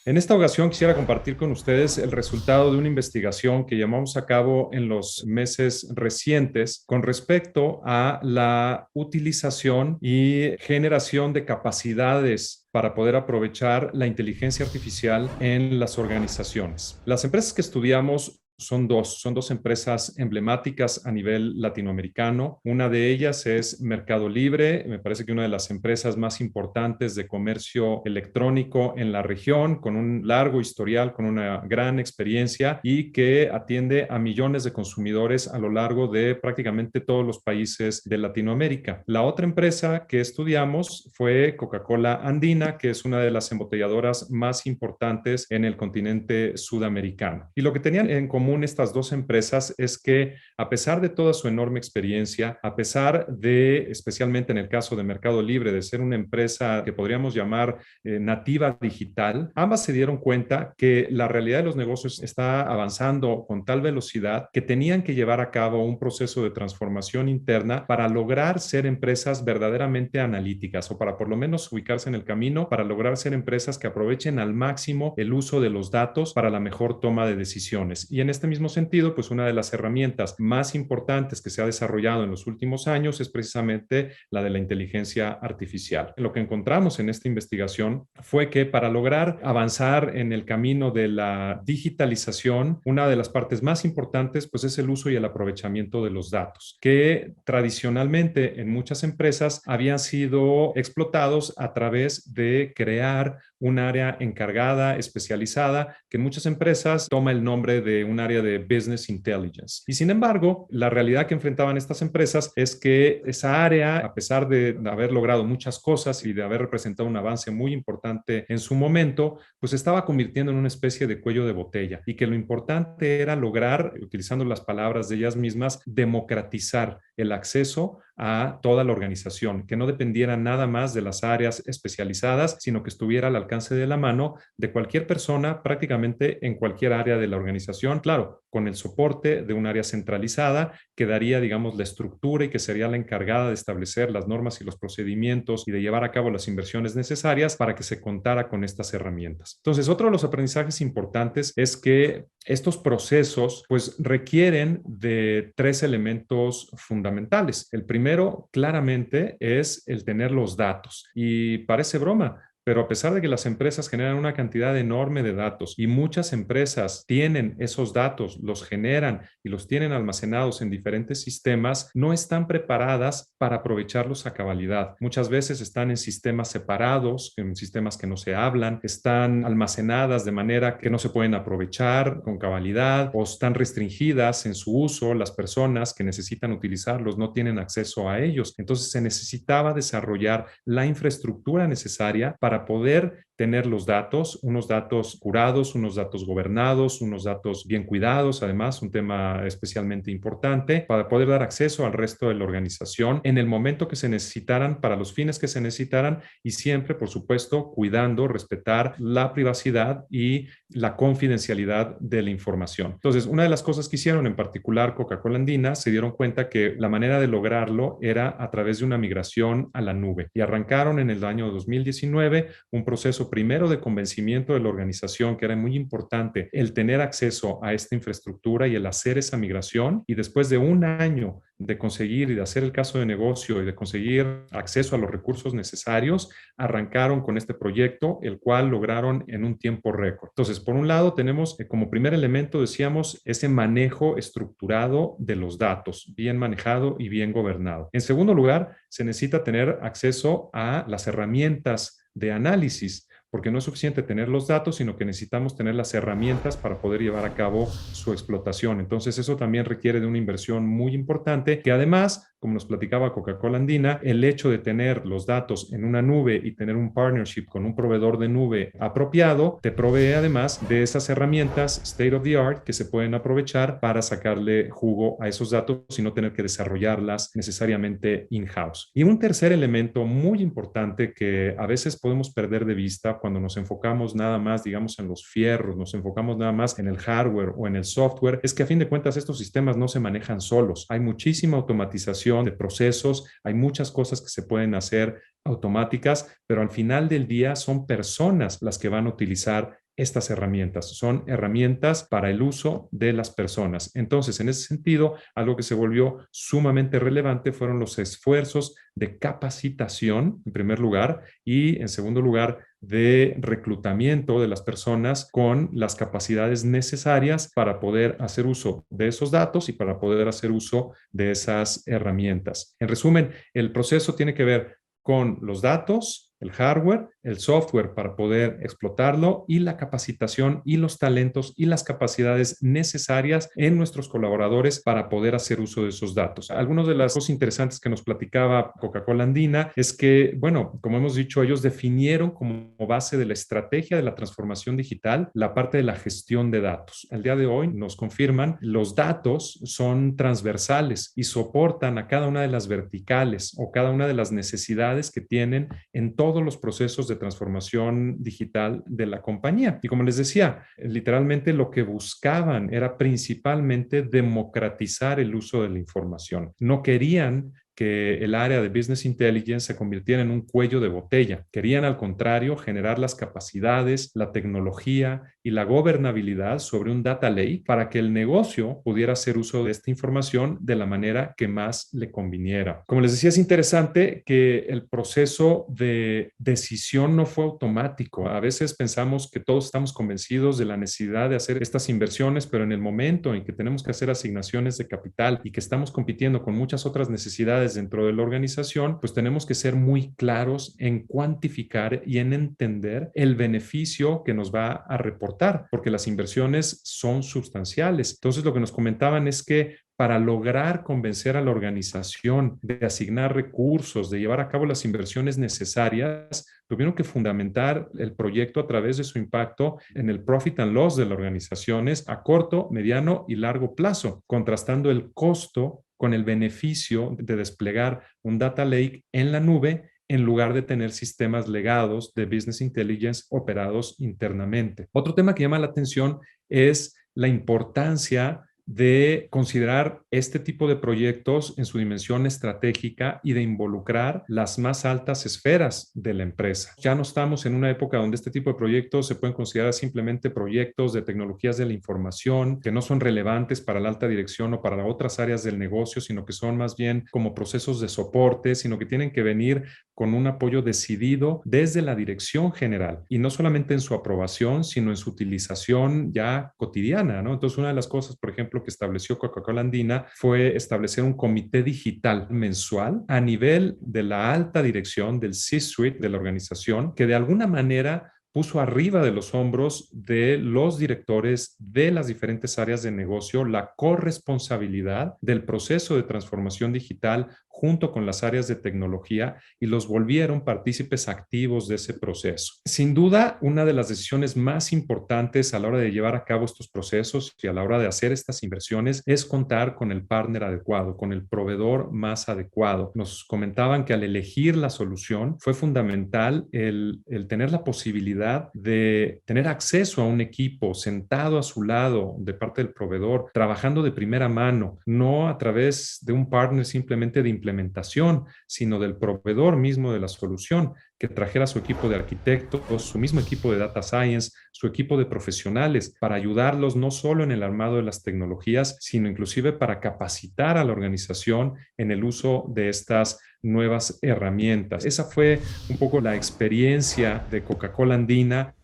En esta ocasión quisiera compartir con ustedes el resultado de una investigación que llevamos a cabo en los meses recientes con respecto a la utilización y generación de capacidades para poder aprovechar la inteligencia artificial en las organizaciones. Las empresas que estudiamos son dos empresas emblemáticas a nivel latinoamericano. Una de ellas es Mercado Libre, me parece que una de las empresas más importantes de comercio electrónico en la región, con un largo historial, con una gran experiencia y que atiende a millones de consumidores a lo largo de prácticamente todos los países de Latinoamérica. La otra empresa que estudiamos fue Coca-Cola Andina, que es una de las embotelladoras más importantes en el continente sudamericano. Y lo que tenían en común estas dos empresas es que a pesar de toda su enorme experiencia, a pesar de, especialmente en el caso de Mercado Libre, de ser una empresa que podríamos llamar nativa digital, ambas se dieron cuenta que la realidad de los negocios está avanzando con tal velocidad que tenían que llevar a cabo un proceso de transformación interna para lograr ser empresas verdaderamente analíticas o para por lo menos ubicarse en el camino para lograr ser empresas que aprovechen al máximo el uso de los datos para la mejor toma de decisiones. Y en este mismo sentido, pues una de las herramientas más importantes que se ha desarrollado en los últimos años es precisamente la de la inteligencia artificial. Lo que encontramos en esta investigación fue que para lograr avanzar en el camino de la digitalización, una de las partes más importantes pues es el uso y el aprovechamiento de los datos, que tradicionalmente en muchas empresas habían sido explotados a través de crear un área encargada, especializada, que en muchas empresas toma el nombre de un área de Business Intelligence. Y sin embargo, la realidad que enfrentaban estas empresas es que esa área, a pesar de haber logrado muchas cosas y de haber representado un avance muy importante en su momento, pues se estaba convirtiendo en una especie de cuello de botella y que lo importante era lograr, utilizando las palabras de ellas mismas, democratizar el acceso a toda la organización, que no dependiera nada más de las áreas especializadas, sino que estuviera al alcance de la mano de cualquier persona prácticamente en cualquier área de la organización, claro, con el soporte de un área centralizada que daría, digamos, la estructura y que sería la encargada de establecer las normas y los procedimientos y de llevar a cabo las inversiones necesarias para que se contara con estas herramientas. Entonces, otro de los aprendizajes importantes es que estos procesos pues requieren de tres elementos fundamentales. El primero, claramente, es el tener los datos. Y parece broma, pero a pesar de que las empresas generan una cantidad enorme de datos y muchas empresas tienen esos datos, los generan y los tienen almacenados en diferentes sistemas, no están preparadas para aprovecharlos a cabalidad. Muchas veces están en sistemas separados, en sistemas que no se hablan, están almacenadas de manera que no se pueden aprovechar con cabalidad o están restringidas en su uso. Las personas que necesitan utilizarlos no tienen acceso a ellos. Entonces se necesitaba desarrollar la infraestructura necesaria para poder tener los datos, unos datos curados, unos datos gobernados, unos datos bien cuidados, además, un tema especialmente importante, para poder dar acceso al resto de la organización en el momento que se necesitaran, para los fines que se necesitaran y siempre, por supuesto, cuidando, respetar la privacidad y la confidencialidad de la información. Entonces, una de las cosas que hicieron en particular Coca-Cola Andina, se dieron cuenta que la manera de lograrlo era a través de una migración a la nube y arrancaron en el año 2019 un proceso primero de convencimiento de la organización, que era muy importante el tener acceso a esta infraestructura y el hacer esa migración. Y después de un año de conseguir y de hacer el caso de negocio y de conseguir acceso a los recursos necesarios, arrancaron con este proyecto, el cual lograron en un tiempo récord. Entonces, por un lado, tenemos como primer elemento, decíamos, ese manejo estructurado de los datos, bien manejado y bien gobernado. En segundo lugar, se necesita tener acceso a las herramientas de análisis, porque no es suficiente tener los datos, sino que necesitamos tener las herramientas para poder llevar a cabo su explotación. Entonces, eso también requiere de una inversión muy importante, que además, como nos platicaba Coca-Cola Andina, el hecho de tener los datos en una nube y tener un partnership con un proveedor de nube apropiado, te provee además de esas herramientas state of the art que se pueden aprovechar para sacarle jugo a esos datos y no tener que desarrollarlas necesariamente in-house. Y un tercer elemento muy importante que a veces podemos perder de vista cuando nos enfocamos nada más, digamos, en los fierros, nos enfocamos nada más en el hardware o en el software, es que a fin de cuentas estos sistemas no se manejan solos. Hay muchísima automatización de procesos, hay muchas cosas que se pueden hacer automáticas, pero al final del día son personas las que van a utilizar estas herramientas. Son herramientas para el uso de las personas. Entonces, en ese sentido, algo que se volvió sumamente relevante fueron los esfuerzos de capacitación, en primer lugar, y en segundo lugar, de reclutamiento de las personas con las capacidades necesarias para poder hacer uso de esos datos y para poder hacer uso de esas herramientas. En resumen, el proceso tiene que ver con los datos, el hardware, el software para poder explotarlo y la capacitación y los talentos y las capacidades necesarias en nuestros colaboradores para poder hacer uso de esos datos. Algunas de las cosas interesantes que nos platicaba Coca-Cola Andina es que, bueno, como hemos dicho, ellos definieron como base de la estrategia de la transformación digital la parte de la gestión de datos. Al día de hoy nos confirman, los datos son transversales y soportan a cada una de las verticales o cada una de las necesidades que tienen en todos los procesos de transformación digital de la compañía. Y como les decía, literalmente lo que buscaban era principalmente democratizar el uso de la información. No querían que el área de Business Intelligence se convirtiera en un cuello de botella. Querían, al contrario, generar las capacidades, la tecnología y la gobernabilidad sobre un data lake para que el negocio pudiera hacer uso de esta información de la manera que más le conviniera. Como les decía, es interesante que el proceso de decisión no fue automático. A veces pensamos que todos estamos convencidos de la necesidad de hacer estas inversiones, pero en el momento en que tenemos que hacer asignaciones de capital y que estamos compitiendo con muchas otras necesidades dentro de la organización, pues tenemos que ser muy claros en cuantificar y en entender el beneficio que nos va a reportar, porque las inversiones son sustanciales. Entonces, lo que nos comentaban es que para lograr convencer a la organización de asignar recursos, de llevar a cabo las inversiones necesarias, tuvieron que fundamentar el proyecto a través de su impacto en el profit and loss de las organizaciones a corto, mediano y largo plazo, contrastando el costo con el beneficio de desplegar un data lake en la nube en lugar de tener sistemas legados de business intelligence operados internamente. Otro tema que llama la atención es la importancia de considerar este tipo de proyectos en su dimensión estratégica y de involucrar las más altas esferas de la empresa. Ya no estamos en una época donde este tipo de proyectos se pueden considerar simplemente proyectos de tecnologías de la información que no son relevantes para la alta dirección o para otras áreas del negocio, sino que son más bien como procesos de soporte, sino que tienen que venir con un apoyo decidido desde la dirección general y no solamente en su aprobación, sino en su utilización ya cotidiana, ¿no? Entonces, una de las cosas, por ejemplo, que estableció Coca-Cola Andina fue establecer un comité digital mensual a nivel de la alta dirección del C-suite de la organización, que de alguna manera puso arriba de los hombros de los directores de las diferentes áreas de negocio la corresponsabilidad del proceso de transformación digital junto con las áreas de tecnología y los volvieron partícipes activos de ese proceso. Sin duda, una de las decisiones más importantes a la hora de llevar a cabo estos procesos y a la hora de hacer estas inversiones es contar con el partner adecuado, con el proveedor más adecuado. Nos comentaban que al elegir la solución fue fundamental el tener la posibilidad de tener acceso a un equipo sentado a su lado de parte del proveedor, trabajando de primera mano, no a través de un partner simplemente de implementación, sino del proveedor mismo de la solución, que trajera su equipo de arquitectos, su mismo equipo de data science, su equipo de profesionales, para ayudarlos no solo en el armado de las tecnologías, sino inclusive para capacitar a la organización en el uso de estas nuevas herramientas. Esa fue un poco la experiencia de Coca-Cola Andina.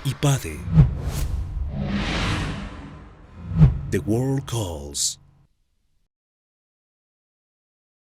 IPADE. The World Calls.